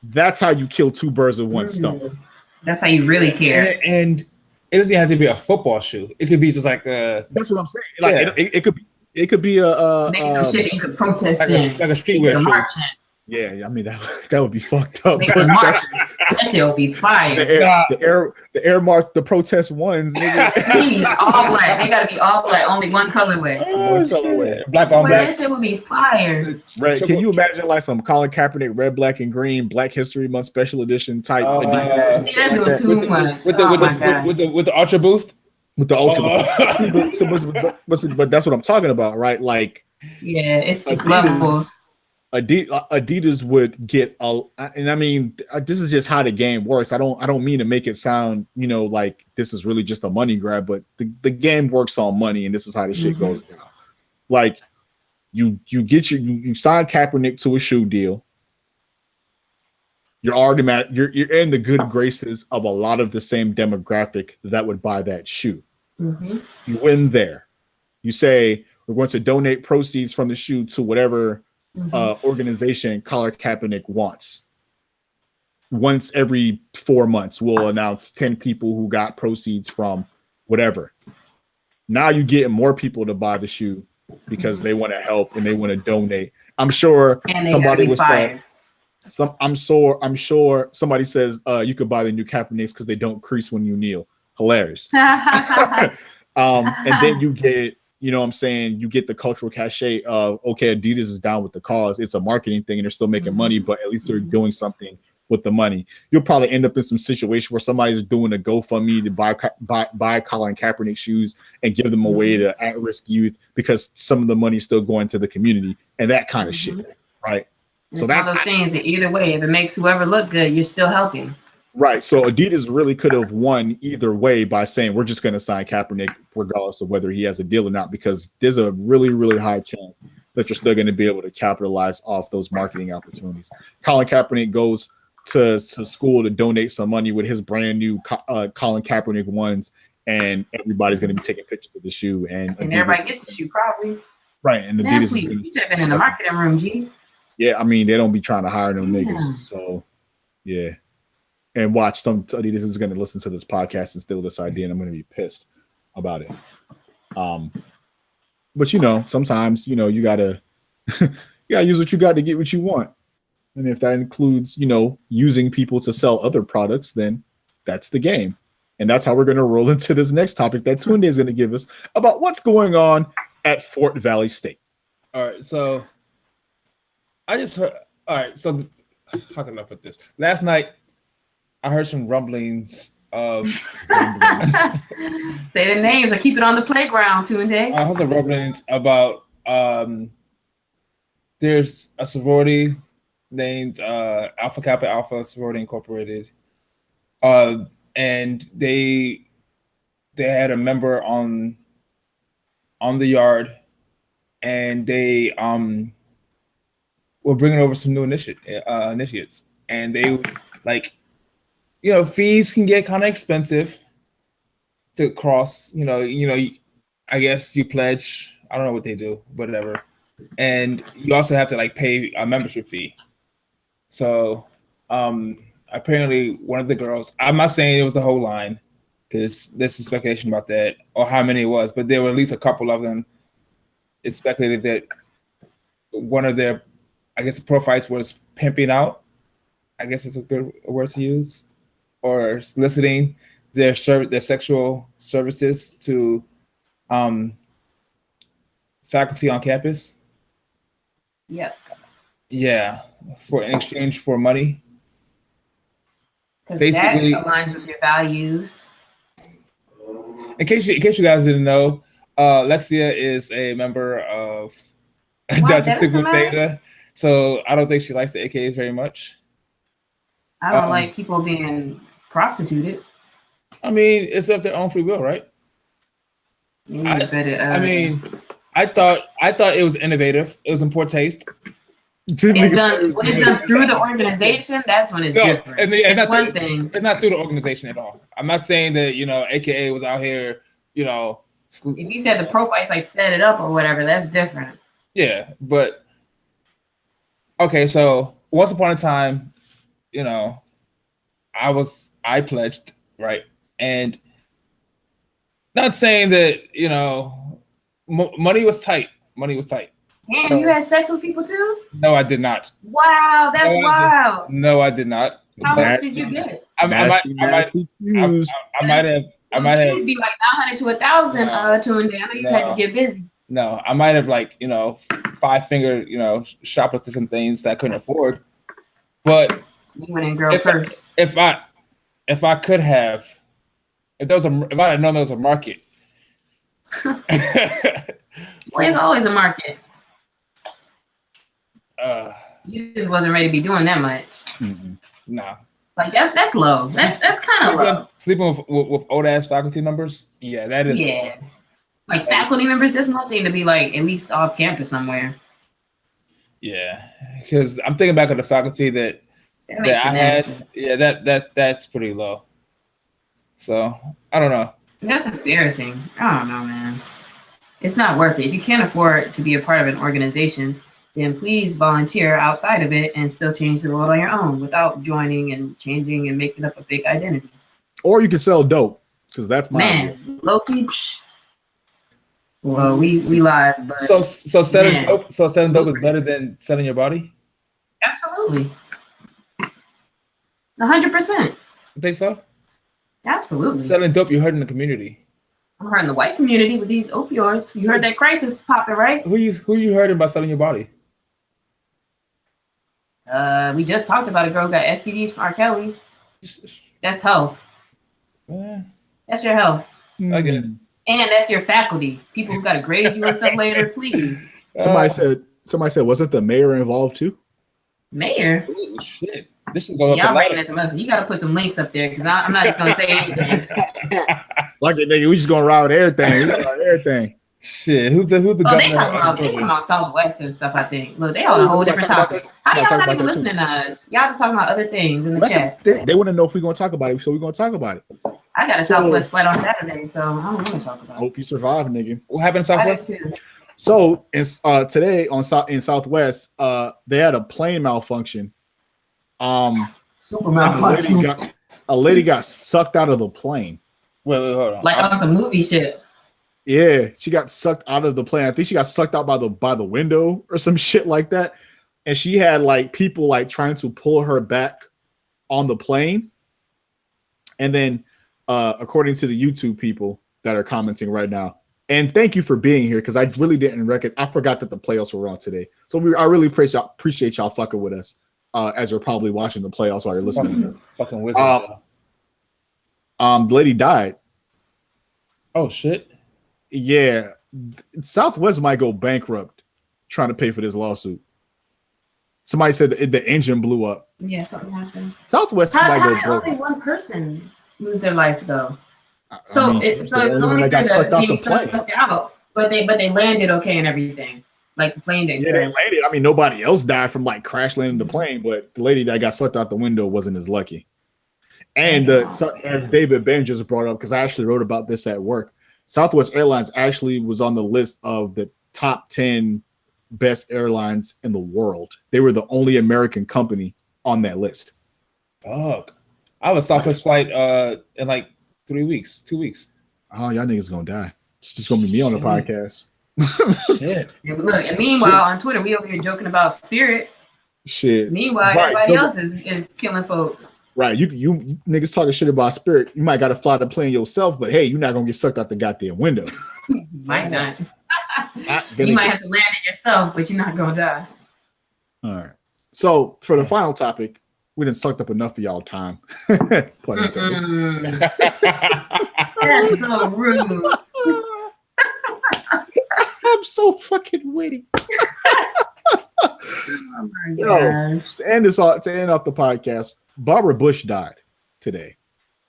That's how you kill two birds with one stone. That's how you really care. And it doesn't have to be a football shoe. It could be just like a. That's what I'm saying. Like it could be a make some shit you could protest like in. Like a streetwear shoe. Yeah, I mean that would be fucked up. Make the march. That shit will be fire. The air mark, the protest ones, nigga. All black. They gotta be all black. Only one colorway. One colorway. Black on black. That shit would be fire. Right? Can you imagine like some Colin Kaepernick red, black, and green Black History Month special edition type? See, that's doing too much. With the Ultra Boost. With the Ultra Boost. But that's what I'm talking about, right? Like, yeah, it's levels. Adidas would get and I mean, this is just how the game works. I don't mean to make it sound, like this is really just a money grab, but the game works on money, and this is how the shit goes down. Like, you sign Kaepernick to a shoe deal. You're already you're in the good graces of a lot of the same demographic that would buy that shoe. You win there. You say, we're going to donate proceeds from the shoe to whatever organization Colin Kaepernick wants. Once every 4 months, we'll announce 10 people who got proceeds from whatever. Now you get more people to buy the shoe because they want to help and they want to donate. I'm sure somebody was fired. I'm sure somebody says you could buy the new Kaepernicks because they don't crease when you kneel. Hilarious. And then you get, what I'm saying, you get the cultural cachet of, okay, Adidas is down with the cause. It's a marketing thing and they're still making money, but at least they're doing something with the money. You'll probably end up in some situation where somebody's doing a GoFundMe to buy Colin Kaepernick shoes and give them away to at-risk youth because some of the money's still going to the community and that kind of shit, right? So that's one of those things that either way, if it makes whoever look good, you're still helping. Right. So Adidas really could have won either way by saying we're just going to sign Kaepernick regardless of whether he has a deal or not, because there's a really, really high chance that you're still going to be able to capitalize off those marketing opportunities. Colin Kaepernick goes to school to donate some money with his brand new Colin Kaepernick ones, and everybody's going to be taking pictures of the shoe. And everybody gets the shoe probably. Right. And Adidas is you should have been in the marketing room, G. Yeah, I mean, they don't be trying to hire no niggas. So, yeah. And watch, some Adidas is going to listen to this podcast and steal this idea, and I'm going to be pissed about it. But sometimes you gotta use what you got to get what you want, and if that includes using people to sell other products, then that's the game, and that's how we're going to roll into this next topic that Tunde is going to give us about what's going on at Fort Valley State. All right, so I just heard. All right, so how can I put this? Last night, I heard some rumblings of. Say the names or keep it on the playground, Tunde. I heard some rumblings about there's a sorority named Alpha Kappa Alpha Sorority Incorporated, and they had a member on the yard, and they were bringing over some new initiates, and they fees can get kind of expensive to cross. I guess you pledge. I don't know what they do, whatever, and you also have to pay a membership fee. So apparently, one of the girls. I'm not saying it was the whole line, because there's some speculation about that or how many it was, but there were at least a couple of them. It's speculated that one of their, I guess, the profiles was pimping out. I guess it's a good word to use, or soliciting their sexual services to faculty on campus. Yep. Yeah, in exchange for money. Basically, that aligns with your values. In case you guys didn't know, Lexia is a member of Delta Sigma Theta, so I don't think she likes the AKAs very much. I don't like people being prostituted. I mean, it's of their own free will, right? I mean, I thought it was innovative. It was in poor taste. When it's done through the organization, that's when it's different. It's one thing. It's not through the organization at all. I'm not saying that AKA was out here. If you said the profiles set it up or whatever, that's different. Yeah, but okay. So once upon a time, I pledged, right, and not saying that money was tight. Money was tight, Damn, So- you had sex with people too? No, I did not. Wow, that's No, wild. No, I did not. How But much did you get? I might Please have. be like 900 to 1,000 tuned in. I know you had to get busy. No, I might have like, 5-finger, shoplifted some things that I couldn't afford. But You went in girl first. if I could have, if I had known there was a market. Well, there's always a market. You just wasn't ready to be doing that much. Nah. Like that's low. That's kind of low. Sleeping with old ass faculty members. Yeah, that is. Yeah. Like faculty members, that's one thing to be like at least off campus somewhere. Yeah, because I'm thinking back on the faculty that I had. Yeah, that's pretty low. So I don't know. That's embarrassing. I don't know, man. It's not worth it. If you can't afford to be a part of an organization, then please volunteer outside of it and still change the world on your own without joining and changing and making up a fake identity. Or you can sell dope, because that's my idea. Low-key. Well, we lied, but so selling dope. So selling dope is better than selling your body. Absolutely. 100%. You think so? Absolutely. Selling dope, you're hurting the community. I'm hurting the white community with these opioids. You heard that crisis popping, right? Who you hurting by selling your body? We just talked about a girl who got STDs from R. Kelly. That's health. That's your health. I guess. And that's your faculty. People who got to grade you and stuff later, please. Somebody said, wasn't the mayor involved too? Mayor? Ooh, shit. This should go up. Y'all bringing this up. You got to put some links up there because I'm not just going to say anything. Like it, nigga. We just going to ride everything. Shit. Who's the governor? They talking about Southwest and stuff, I think. Look, they on a whole different topic. How y'all not even listening to us? Y'all just talking about other things in the chat. They want to know if we're going to talk about it, so we're going to talk about it. I got a Southwest flight on Saturday, so I don't want to talk about it. Hope you survive, nigga. What happened in Southwest? So today in Southwest, they had a plane malfunction. Super malfunction. A lady got sucked out of the plane. Wait, hold on. Like on some movie shit. Yeah, she got sucked out of the plane. I think she got sucked out by the window or some shit like that. And she had like people like trying to pull her back on the plane. And then according to the YouTube people that are commenting right now, and thank you for being here because I really didn't I forgot that the playoffs were on today. So I really appreciate y'all fucking with us as you're probably watching the playoffs while you're listening to this. Fucking wizard. The lady died. Oh shit. Yeah, Southwest might go bankrupt trying to pay for this lawsuit. Somebody said the engine blew up. Yeah, something happened. Southwest might go broke. Only one person lose their life though. It's it's only they got sucked out the plane. But they landed okay and everything. Like the plane didn't. Yeah, they landed. I mean, nobody else died from like crash landing the plane, but the lady that got sucked out the window wasn't as lucky. And as David Ben just brought up, because I actually wrote about this at work, Southwest Airlines actually was on the list of the top 10 best airlines in the world. They were the only American company on that list. Fuck. I have a Southwest flight in like 2 weeks. Oh, y'all niggas gonna die. It's just gonna be me on the podcast. Shit. Look, and meanwhile on Twitter we over here joking about Spirit. Shit. Meanwhile, everybody else is killing folks. Right, you niggas talking shit about Spirit. You might got to fly the plane yourself, but hey, you're not gonna get sucked out the goddamn window. Might not. You might have to land it yourself, but you're not gonna die. All right. So for the final topic, we didn't sucked up enough of y'all time. That's so rude. I'm so fucking witty. Oh my gosh. To end off the podcast, Barbara Bush died today.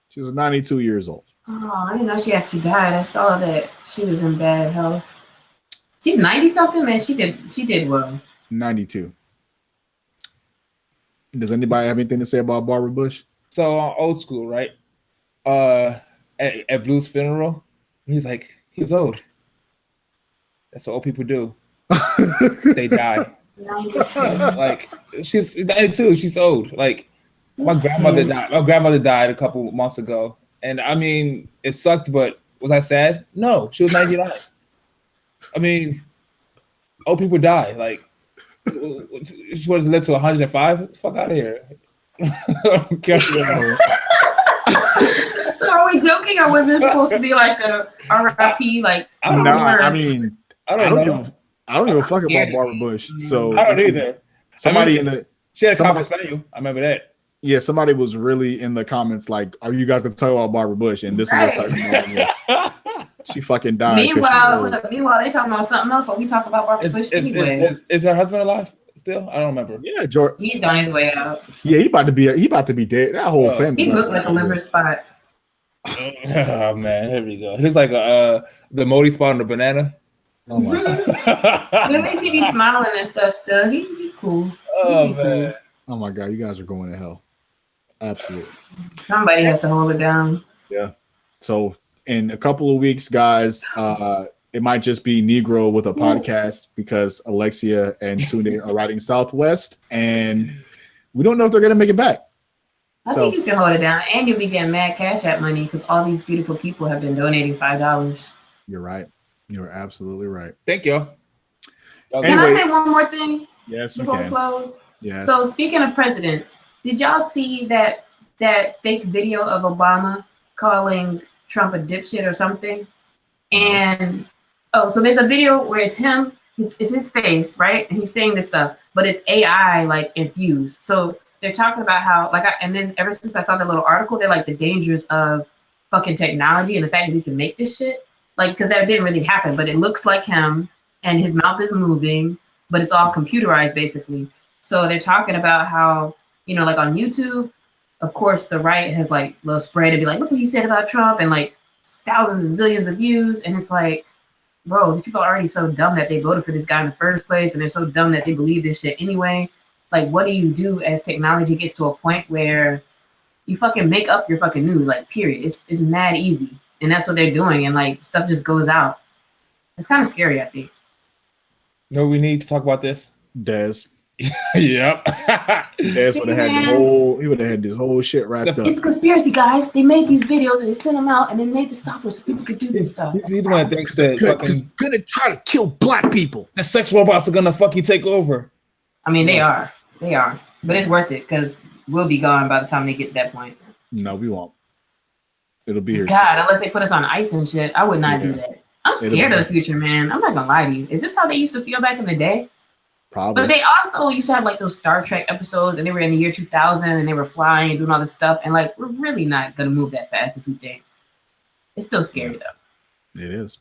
She was 92 years old. Oh, I didn't know she actually died. I saw that she was in bad health. She's 90 something, man. She did well. 92. Does anybody have anything to say about Barbara Bush? So old school, right? At Blue's funeral, he's like, he was old. That's what old people do. They die. 92. Like she's 92. She's old. Like my grandmother died. My grandmother died a couple months ago, and I mean, it sucked. But was I sad? No, she was 99. I mean, old people die. Like, which was led to 105. Get the fuck out of here. So are we joking, or was this supposed to be like a RIP? Like, I don't know. I don't give a fuck about Barbara Bush. So I don't either. Somebody in the she had a comment spaniel. I remember that. Yeah, somebody was really in the comments like, "Are you guys gonna talk about Barbara Bush?" And this is she fucking died. Meanwhile, they talking about something else. While we talk about Barbara Bush anyway. Is her husband alive still? I don't remember. Yeah, George. He's on his way out. Yeah, he about to be dead. That whole family. He looked like a liver spot. Oh man, here we go. He's like the Modi spot on the banana. Oh my god. At least he be smiling and stuff still. He cool. Oh man. Oh my god, you guys are going to hell. Absolutely. Somebody has to hold it down. Yeah. So in a couple of weeks, guys, it might just be Negro with a podcast because Alexia and Sunday are riding Southwest, and we don't know if they're gonna make it back. I think you can hold it down, and you'll be getting mad Cash App money because all these beautiful people have been donating $5. You're right. You're absolutely right. Thank you. Can I say one more thing? Yes, before we close. Yes. So speaking of presidents, did y'all see that fake video of Obama calling Trump a dipshit or something? And so there's a video where it's him, it's his face, right? And he's saying this stuff, but it's AI like infused. So they're talking about how and then ever since I saw the little article, they're like the dangers of fucking technology and the fact that we can make this shit. Like, because that didn't really happen, but it looks like him and his mouth is moving, but it's all computerized basically. So they're talking about how, like on YouTube, of course, the right has like little spread to be like, look what he said about Trump, and like thousands and zillions of views. And it's like, bro, these people are already so dumb that they voted for this guy in the first place. And they're so dumb that they believe this shit anyway. Like, what do you do as technology gets to a point where you fucking make up your fucking news? Like, period. It's mad easy. And that's what they're doing. And like stuff just goes out. It's kind of scary, I think. No, we need to talk about this. Des. Yep. Des would have had this whole shit wrapped up. It's a conspiracy, guys. They made these videos and they sent them out and they made the software so people could do this stuff. He's the one that thinks that fucking gonna try to kill black people. The sex robots are gonna fucking take over. I mean, they are. But it's worth it because we'll be gone by the time they get to that point. No, we won't. It'll be here. God, unless they put us on ice and shit, I would not do that. I'm scared of the future, man. I'm not gonna lie to you. Is this how they used to feel back in the day? Probably. But they also used to have like those Star Trek episodes, and they were in the year 2000, and they were flying and doing all this stuff, and like we're really not gonna move that fast as we think. It's still scary though. It is.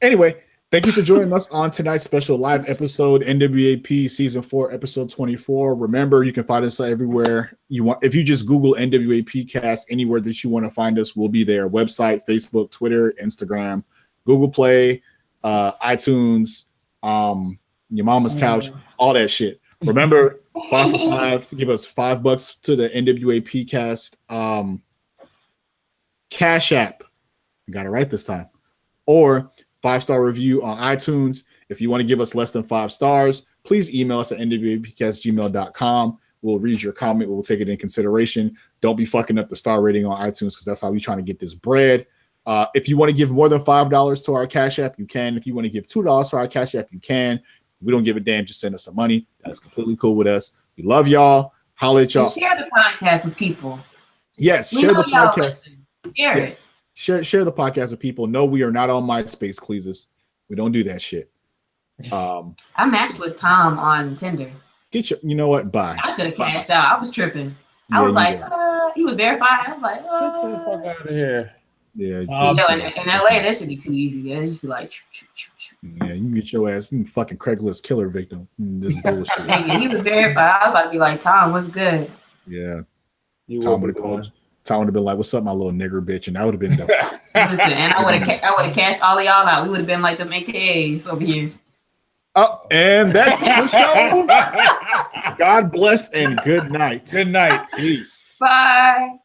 Anyway, thank you for joining us on tonight's special live episode, NWAP Season 4, Episode 24. Remember, you can find us everywhere you want. If you just Google NWAP Cast, anywhere that you want to find us, we'll be there. Website, Facebook, Twitter, Instagram, Google Play, iTunes, your mama's couch, all that shit. Remember, 5 for 5. Give us $5 to the NWAP Cast Cash App. I got it right this time. Or 5-star review on iTunes. If you want to give us less than 5 stars, please email us at nwapcast@gmail.com. We'll read your comment. We'll take it in consideration. Don't be fucking up the star rating on iTunes because that's how we're trying to get this bread. If you want to give more than $5 to our Cash App, you can. If you want to give $2 to our Cash App, you can. We don't give a damn. Just send us some money. That's completely cool with us. We love y'all. Holla at y'all. And share the podcast with people. Yes, share the podcast. Share it. Share the podcast with people. No, we are not on MySpace, Cleesus. We don't do that shit. I matched with Tom on Tinder. You know what? Bye. I should have cashed out. I was tripping. I was like, he was verified. I was like, get the fuck out of here. Yeah. In LA, that should be too easy. Yeah, just be like, yeah, you can get your ass, you can fucking Craigslist killer victim. This bullshit. He was verified. I was about to be like, Tom, what's good? Yeah. Tom would have been like, what's up, my little nigger bitch? And that would have been dope. Listen, and I would have cashed all of y'all out. We would have been like them AKAs over here. Oh, and that's the show. God bless and good night. Good night. Peace. Bye.